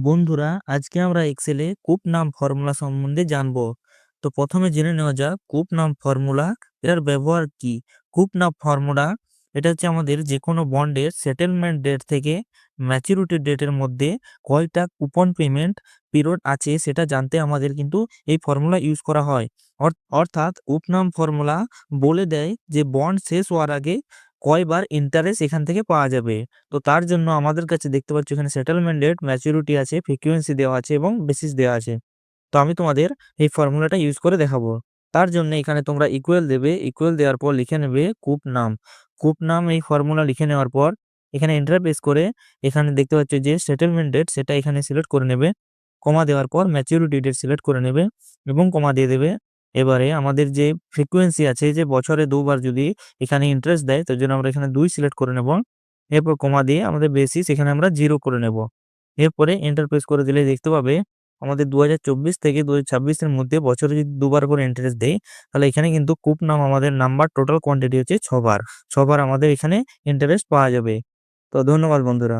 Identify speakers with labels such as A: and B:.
A: বন্ধুরা, আজকে আমরা এক্সেলে কুপ নাম ফর্মুলা সম্বন্ধে জানবো। তো প্রথমে জেনে নেওয়া যাক কুপ নাম ফর্মুলা এর ব্যবহার কি। কুপ নাম ফর্মুলা এটা হচ্ছে আমাদের যে কোনো বন্ডের সেটেলমেন্ট ডেট থেকে ম্যাচুরিটি ডেটের মধ্যে কয়টা কুপন পেমেন্ট পিরিয়ড আছে সেটা জানতে আমাদের কিন্তু এই ফর্মুলা ইউজ করা হয়। অর্থাৎ কুপ নাম ফর্মুলা বলে দেয় যে বন্ড শেষ হওয়ার আগে কয়বার ইন্টারেস্ট এখান থেকে পাওয়া যাবে। তো তার জন্য আমাদের কাছে দেখতে পাচ্ছ এখানে সেটেলমেন্ট ডেট, ম্যাচুরিটি আছে, ফ্রিকোয়েন্সি দেওয়া আছে এবং বেসিস দেওয়া আছে। তো আমি তোমাদের এই ফর্মুলাটা ইউজ করে দেখাবো। তার জন্য এখানে তোমরা ইকুয়াল দেবে, ইকুয়াল দেওয়ার পর লিখে নেবে কুপ নাম। কুপ নাম এই ফর্মুলা লিখে নেওয়ার পর এখানে এন্টার প্রেস করে এখানে দেখতে পাচ্ছ যে সেটেলমেন্ট ডেট সেটা এখানে সিলেক্ট করে নেবে। কমা দেওয়ার পর ম্যাচুরিটি ডেট সিলেক্ট করে নেবে এবং কমা দিয়ে দেবে। এবারে আমাদের যে ফ্রিকোয়েন্সি আছে যে বছরে দুবার যদি এখানে ইন্টারেস্ট দেয় তার জন্য আমরা এখানে 2 সিলেক্ট করে নেব। এরপর কমা দিয়ে আমাদের বেসিস এখানে আমরা 0 করে নেব। এরপরে এন্টার প্রেস করে দিলে দেখতে পাবে আমাদের 2024 থেকে 2026 এর মধ্যে বছরে যদি দুবার করে ইন্টারেস্ট দেয় তাহলে এখানে কিন্তু কুপ নাম আমাদের নাম্বার টোটাল কোয়ান্টিটি হচ্ছে 6 বার আমাদের এখানে ইন্টারেস্ট পাওয়া যাবে। তো ধন্যবাদ বন্ধুরা।